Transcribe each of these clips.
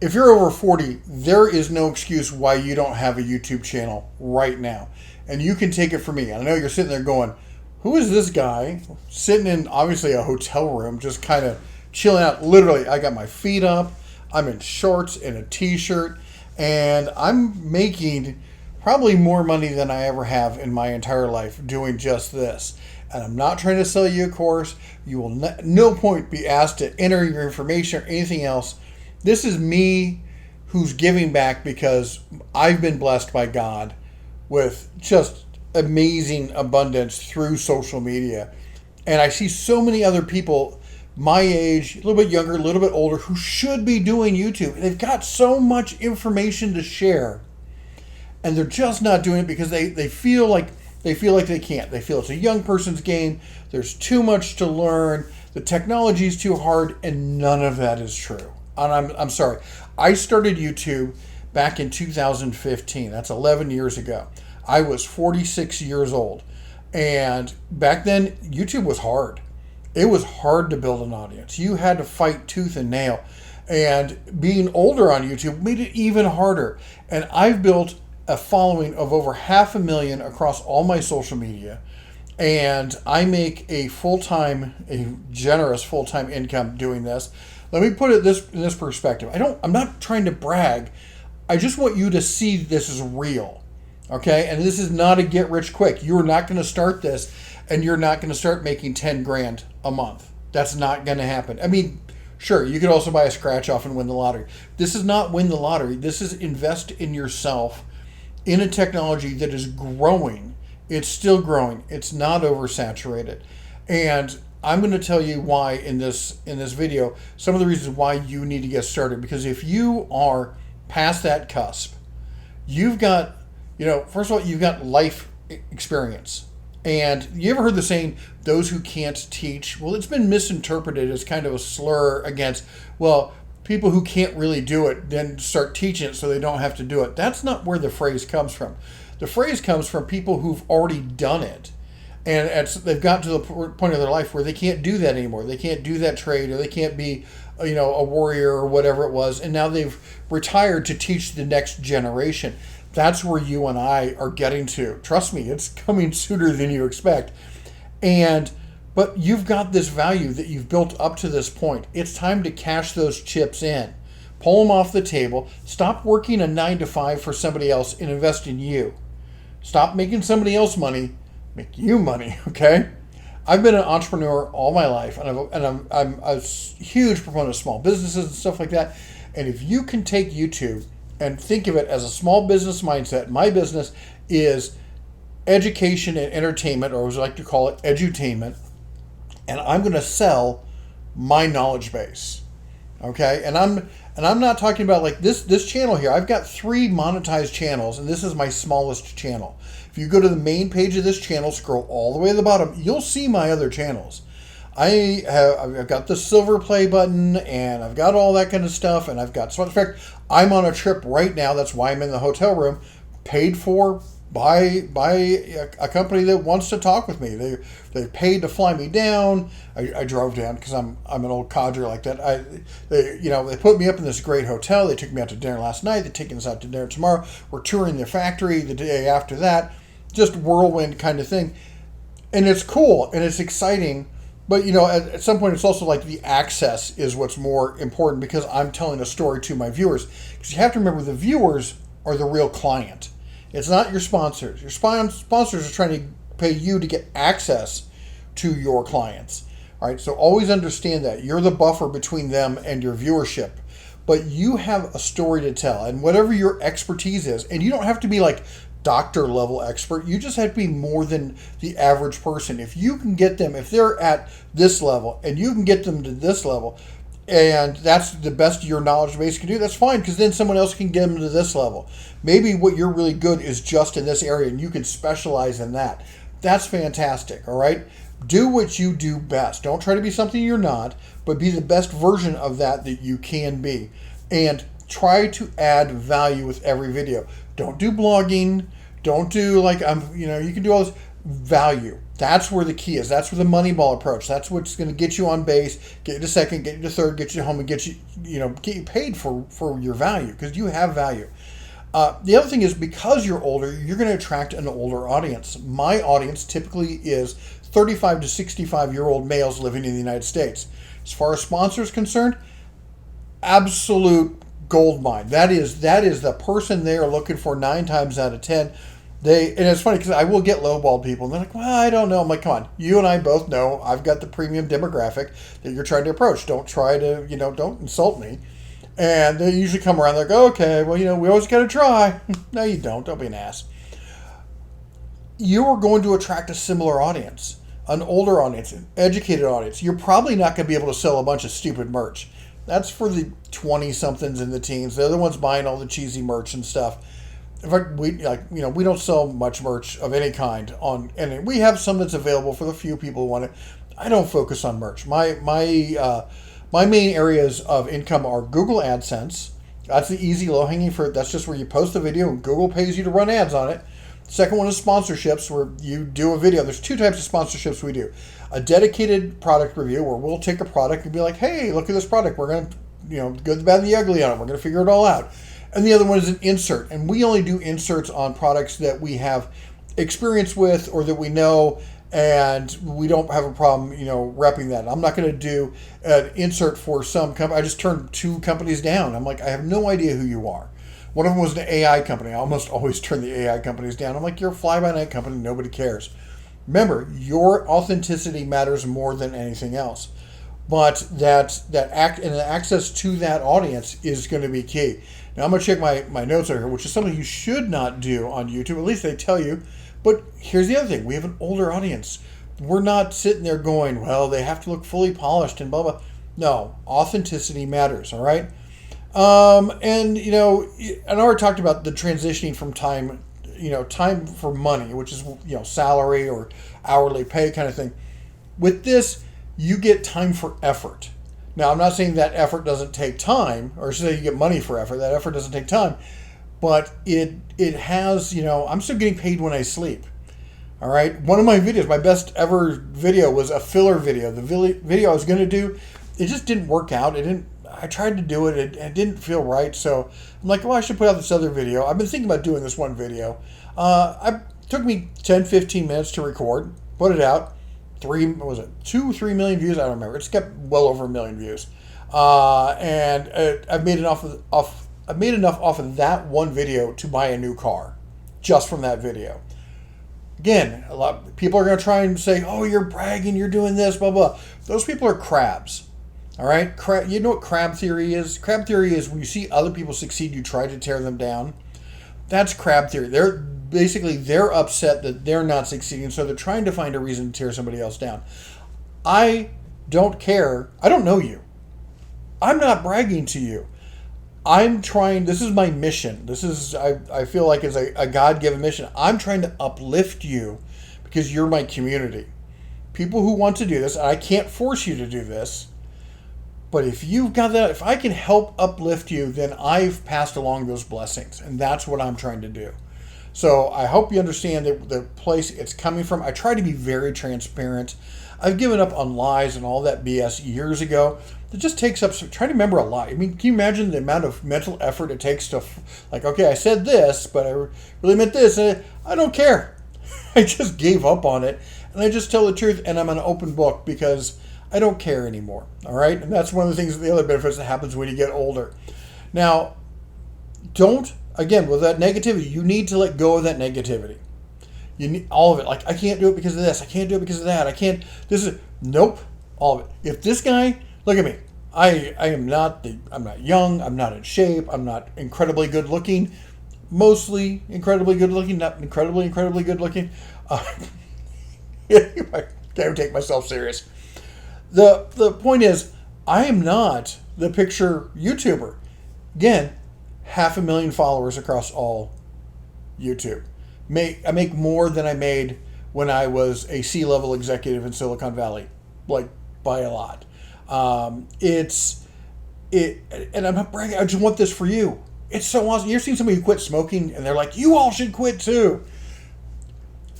if you're over 40, there is no excuse why you don't have a YouTube channel right now. And you can take it from me. I know you're sitting there going, who is this guy sitting in obviously a hotel room, just kind of chilling out? Literally, I got my feet up. I'm in shorts and a t-shirt, and I'm making probably more money than I ever have in my entire life doing just this. And I'm not trying to sell you a course. You will no point be asked to enter your information or anything else. This is me who's giving back because I've been blessed by God with just amazing abundance through social media. And I see so many other people my age, a little bit younger, a little bit older, who should be doing YouTube. They've got so much information to share, and they're just not doing it because they feel like they can't. They feel it's a young person's game. There's too much to learn. The technology is too hard, and none of that is true. And I'm sorry. I started YouTube back in 2015. That's 11 years ago. I was 46 years old. And back then, YouTube was hard. It was hard to build an audience. You had to fight tooth and nail. And being older on YouTube made it even harder. And I've built a following of over 500,000 across all my social media. And I make a generous full-time income doing this. Let me put it in this perspective. I'm not trying to brag. I just want you to see this is real. Okay? And this is not a get rich quick. You are not going to start this and you're not going to start making 10 grand a month. That's not going to happen. I mean, sure, you could also buy a scratch off and win the lottery. This is not win the lottery. This is invest in yourself in a technology that is growing. It's still growing. It's not oversaturated. And I'm going to tell you why in this video, some of the reasons why you need to get started. Because if you are past that cusp, you've got, first of all, you've got life experience. And you ever heard the saying, those who can't teach? Well, it's been misinterpreted as kind of a slur against, well, people who can't really do it then start teaching it so they don't have to do it. That's not where the phrase comes from. The phrase comes from people who've already done it. And they've gotten to the point of their life where they can't do that anymore. They can't do that trade, or they can't be, a warrior or whatever it was. And now they've retired to teach the next generation. That's where you and I are getting to. Trust me, it's coming sooner than you expect. But you've got this value that you've built up to this point. It's time to cash those chips in. Pull them off the table. Stop working a 9-to-5 for somebody else and invest in you. Stop making somebody else money. Make you money, okay? I've been an entrepreneur all my life, and I'm a huge proponent of small businesses and stuff like that. And if you can take YouTube and think of it as a small business mindset, my business is education and entertainment, or as I like to call it, edutainment. And I'm going to sell my knowledge base, okay? And I'm not talking about like this channel here. I've got 3 monetized channels, and this is my smallest channel. If you go to the main page of this channel, scroll all the way to the bottom, you'll see my other channels. I've got the silver play button, and I've got all that kind of stuff, and I've got, so in fact, I'm on a trip right now. That's why I'm in the hotel room, paid for by a company that wants to talk with me. They paid to fly me down. I drove down because I'm an old codger like that. They put me up in this great hotel. They took me out to dinner last night. They're taking us out to dinner tomorrow. We're touring the factory the day after that. Just whirlwind kind of thing, and it's cool and it's exciting. But at some point, it's also like the access is what's more important, because I'm telling a story to my viewers. Because you have to remember, the viewers are the real client. It's not your sponsors. Your sponsors are trying to pay you to get access to your clients. All right, so always understand that. You're the buffer between them and your viewership. But you have a story to tell, and whatever your expertise is, and you don't have to be like doctor level expert. You just have to be more than the average person. If you can get them, if they're at this level and you can get them to this level, and that's the best your knowledge base can do, that's fine, because then someone else can get them to this level. Maybe what you're really good is just in this area and you can specialize in that. That's fantastic, all right? Do what you do best. Don't try to be something you're not, but be the best version of that you can be. And try to add value with every video. Don't do blogging. Don't do you can do all this value. That's where the key is. That's where the money ball approach. That's what's going to get you on base, get you to second, get you to third, get you home, and get you paid for your value, because you have value. The other thing is, because you're older, you're going to attract an older audience. My audience typically is 35 to 65-year-old males living in the United States. As far as sponsors concerned, absolute gold mine. That is the person they are looking for 9 times out of 10. And it's funny because I will get lowballed people, and they're like, well, I don't know. I'm like, come on, you and I both know I've got the premium demographic that you're trying to approach. Don't try to, don't insult me. And they usually come around, they're like, okay, well, we always got to try. No, you don't. Don't be an ass. You are going to attract a similar audience, an older audience, an educated audience. You're probably not going to be able to sell a bunch of stupid merch. That's for the 20-somethings and the teens. They're the ones buying all the cheesy merch and stuff. In fact, we don't sell much merch of any kind and we have some that's available for the few people who want it. I don't focus on merch. My main areas of income are Google AdSense. That's the easy, low-hanging fruit. That's just where you post a video and Google pays you to run ads on it. Second one is sponsorships, where you do a video. There's 2 types of sponsorships we do. A dedicated product review, where we'll take a product and be like, hey, look at this product. We're going to, the good, the bad, and the ugly on it. We're going to figure it all out. And the other one is an insert. And we only do inserts on products that we have experience with or that we know, and we don't have a problem, repping that. I'm not going to do an insert for some company. I just turned 2 companies down. I'm like, I have no idea who you are. One of them was an AI company. I almost always turn the AI companies down. I'm like, you're a fly-by-night company. Nobody cares. Remember, your authenticity matters more than anything else. But that access to that audience is going to be key. Now, I'm going to check my notes over here, which is something you should not do on YouTube. At least they tell you. But here's the other thing. We have an older audience. We're not sitting there going, well, they have to look fully polished and blah, blah. No, authenticity matters, all right? And, I already talked about the transitioning from time for money, which is, salary or hourly pay kind of thing. With this, you get time for effort. Now, I'm not saying that effort doesn't take time, or say you get money for effort. That effort doesn't take time. But it has, I'm still getting paid when I sleep. All right? One of my videos, my best ever video, was a filler video. The video I was going to do, it just didn't work out. I tried to do it. It didn't feel right. So I'm like, well, I should put out this other video. I've been thinking about doing this one video. It took me 10, 15 minutes to record, put it out. 3 million views? I don't remember. It's got well over 1 million views. And I've made enough off of that one video to buy a new car, just from that video. Again, a lot of people are going to try and say, oh, you're bragging, you're doing this, blah, blah. Those people are crabs. All right? You know what crab theory is? Crab theory is when you see other people succeed, you try to tear them down. That's crab theory. They're upset that they're not succeeding, so they're trying to find a reason to tear somebody else down. I don't care. I don't know you. I'm not bragging to you. This is my mission. I feel like it's a God-given mission. I'm trying to uplift you because you're my community. People who want to do this, and I can't force you to do this, but if you've got that, if I can help uplift you, then I've passed along those blessings, and that's what I'm trying to do. So I hope you understand the place it's coming from. I try to be very transparent. I've given up on lies and all that BS years ago. It just takes up, try to remember a lie. I mean, can you imagine the amount of mental effort it takes to, okay, I said this, but I really meant this. And I don't care. I just gave up on it. And I just tell the truth, and I'm an open book because I don't care anymore. All right? And that's one of the things, the other benefits that happens when you get older. Now, again, with that negativity, you need to let go of that negativity. You need all of it. Like, I can't do it because of this. I can't do it because of that. Nope. All of it. If this guy, look at me. I'm not young. I'm not in shape. I'm not incredibly good looking. Mostly incredibly good looking, not incredibly good looking. I can't take myself serious. The point is, I am not the picture YouTuber. Again, 500,000 followers across all YouTube. I make more than I made when I was a C-level executive in Silicon Valley, like by a lot. And I'm not bragging. I just want this for you. It's so awesome. You've seen somebody who quit smoking and they're like, you all should quit too.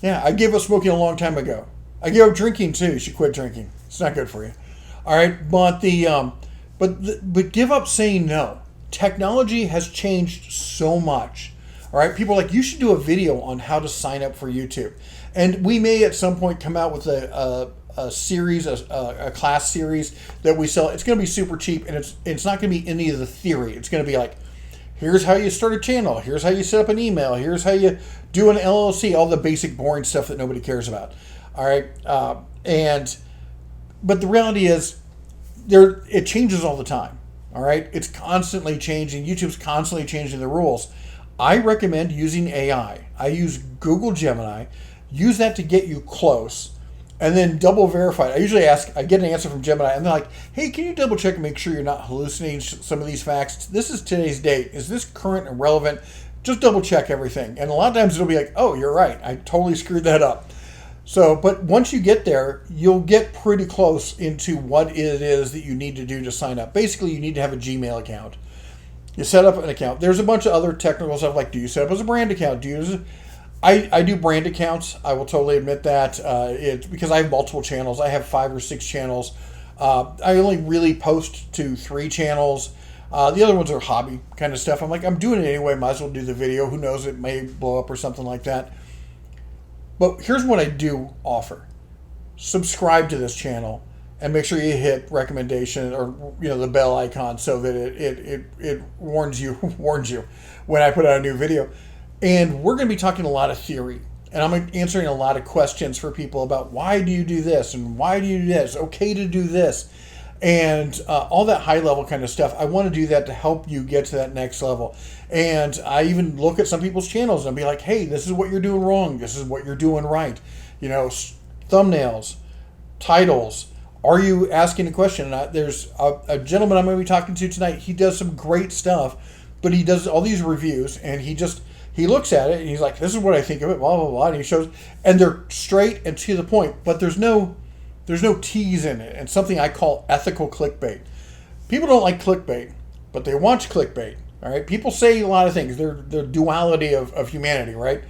Yeah, I gave up smoking a long time ago. I gave up drinking too. You should quit drinking. It's not good for you. All right, but but give up saying no. Technology has changed so much. All right, people are like, you should do a video on how to sign up for YouTube, and we may at some point come out with a series, a class series that we sell. It's going to be super cheap, and it's not going to be any of the theory. It's going to be like, here's how you start a channel. Here's how you set up an email. Here's how you do an LLC. All the basic, boring stuff that nobody cares about. All right, but the reality is, it changes all the time. All right, it's constantly changing. YouTube's constantly changing the rules. I recommend using AI. I use Google Gemini. Use that to get you close, and then double verify it. I usually I get an answer from Gemini, and they're like, hey, can you double check and make sure you're not hallucinating some of these facts? This is today's date. Is this current and relevant? Just double check everything. And a lot of times it'll be like, oh, you're right. I totally screwed that up. So, but once you get there, you'll get pretty close into what it is that you need to do to sign up. Basically, you need to have a Gmail account. You set up an account. There's a bunch of other technical stuff like, do you set up as a brand account? I do brand accounts. I will totally admit that. It's because I have multiple channels. I have 5 or 6 channels. I only really post to 3 channels. The other ones are hobby kind of stuff. I'm like, I'm doing it anyway. Might as well do the video. Who knows? It may blow up or something like that. But here's what I do offer. Subscribe to this channel and make sure you hit recommendation or the bell icon so that it warns you when I put out a new video. And we're going to be talking a lot of theory. And I'm answering a lot of questions for people about why do you do this and why do you do this? Okay to do this. And all that high level kind of stuff. I want to do that to help you get to that next level. And I even look at some people's channels and be like, hey, this is what you're doing wrong. This is what you're doing right. Thumbnails, titles. Are you asking a question? And there's a gentleman I'm going to be talking to tonight. He does some great stuff, but he does all these reviews and he looks at it and he's like, this is what I think of it, blah, blah, blah. And he shows, and they're straight and to the point, but there's no tease in it. And something I call ethical clickbait. People don't like clickbait, but they watch clickbait. All right. People say a lot of things. They're duality of humanity, right?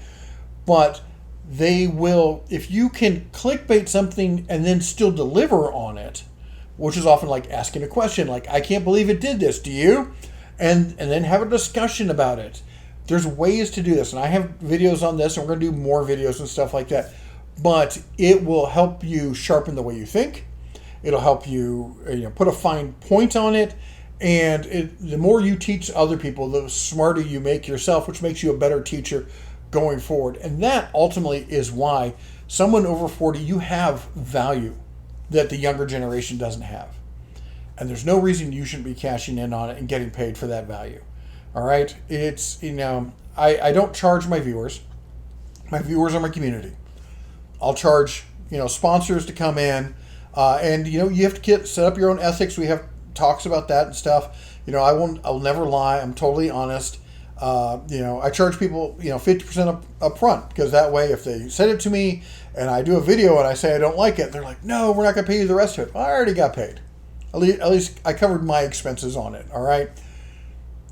But they will, if you can clickbait something and then still deliver on it, which is often like asking a question, like, I can't believe it did this. Do you? And then have a discussion about it. There's ways to do this. And I have videos on this, and we're going to do more videos and stuff like that. But it will help you sharpen the way you think. It'll help you, put a fine point on it. And the more you teach other people, the smarter you make yourself, which makes you a better teacher going forward. And that ultimately is why someone over 40, you have value that the younger generation doesn't have. And there's no reason you shouldn't be cashing in on it and getting paid for that value. All right? It's, I don't charge my viewers. My viewers are my community. I'll charge, sponsors to come in, and you have to set up your own ethics. We have talks about that and stuff. I'll never lie. I'm totally honest. I charge people, 50% up front, because that way, if they send it to me and I do a video and I say I don't like it, they're like, no, we're not going to pay you the rest of it. Well, I already got paid. At least I covered my expenses on it. All right.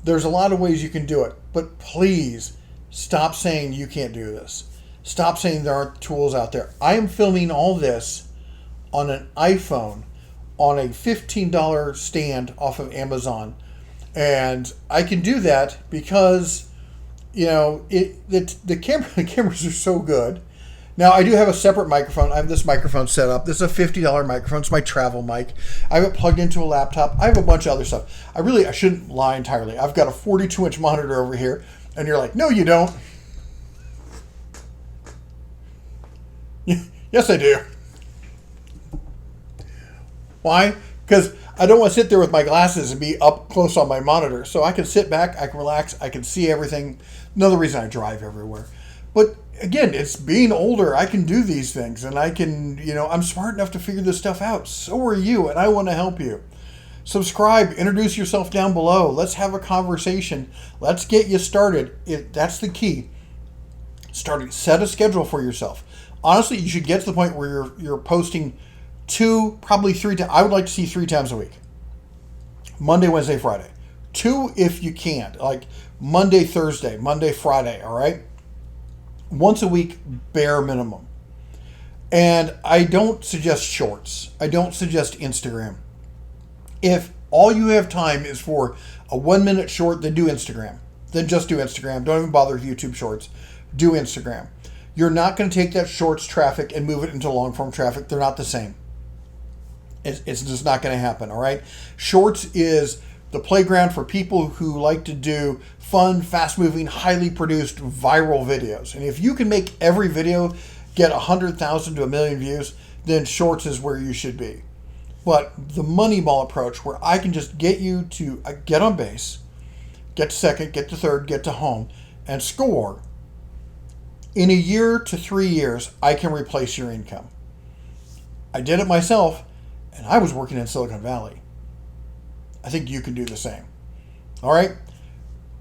There's a lot of ways you can do it, but please stop saying you can't do this. Stop saying there aren't tools out there. I am filming all this on an iPhone on a $15 stand off of Amazon. And I can do that because, the cameras are so good. Now, I do have a separate microphone. I have this microphone set up. This is a $50 microphone. It's my travel mic. I have it plugged into a laptop. I have a bunch of other stuff. I shouldn't lie entirely. I've got a 42-inch monitor over here. And you're like, no, you don't. Yes, I do. Why? Because I don't want to sit there with my glasses and be up close on my monitor. So I can sit back, I can relax, I can see everything. Another reason I drive everywhere. But again, it's being older. I can do these things, and I can, I'm smart enough to figure this stuff out. So are you, and I want to help you. Subscribe, introduce yourself down below. Let's have a conversation. Let's get you started. That's the key. Set a schedule for yourself. Honestly, you should get to the point where you're posting 2, probably 3 times. I would like to see 3 times a week. Monday, Wednesday, Friday. 2 if you can. Like Monday, Thursday, Monday, Friday, all right? Once a week, bare minimum. And I don't suggest shorts. I don't suggest Instagram. If all you have time is for a 1 minute short, then do Instagram. Then just do Instagram. Don't even bother with YouTube shorts. Do Instagram. You're not going to take that shorts traffic and move it into long form traffic. They're not the same. It's just not going to happen, all right? Shorts is the playground for people who like to do fun, fast-moving, highly produced viral videos. And if you can make every video get 100,000 to 1 million views, then shorts is where you should be. But the Moneyball approach, where I can just get you to get on base, get to second, get to third, get to home, and score, in a year to 3 years, I can replace your income. I did it myself, and I was working in Silicon Valley. I think you can do the same. All right?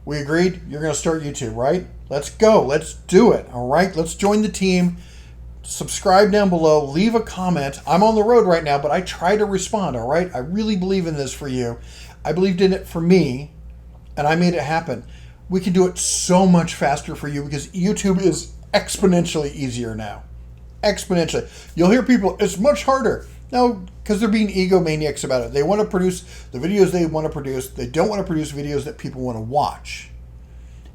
We agreed? You're going to start YouTube, right? Let's go. Let's do it. All right? Let's join the team. Subscribe down below. Leave a comment. I'm on the road right now, but I try to respond, all right? I really believe in this for you. I believed in it for me, and I made it happen. We can do it so much faster for you because YouTube is exponentially easier now. Exponentially. You'll hear people, it's much harder. No, because they're being egomaniacs about it. They want to produce the videos they want to produce. They don't want to produce videos that people want to watch.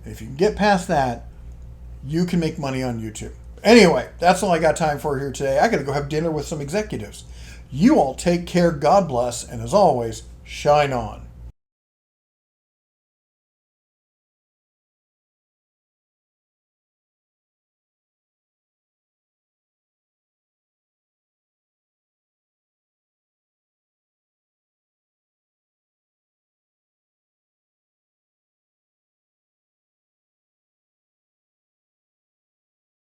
And if you can get past that, you can make money on YouTube. Anyway, that's all I got time for here today. I got to go have dinner with some executives. You all take care. God bless. And as always, shine on.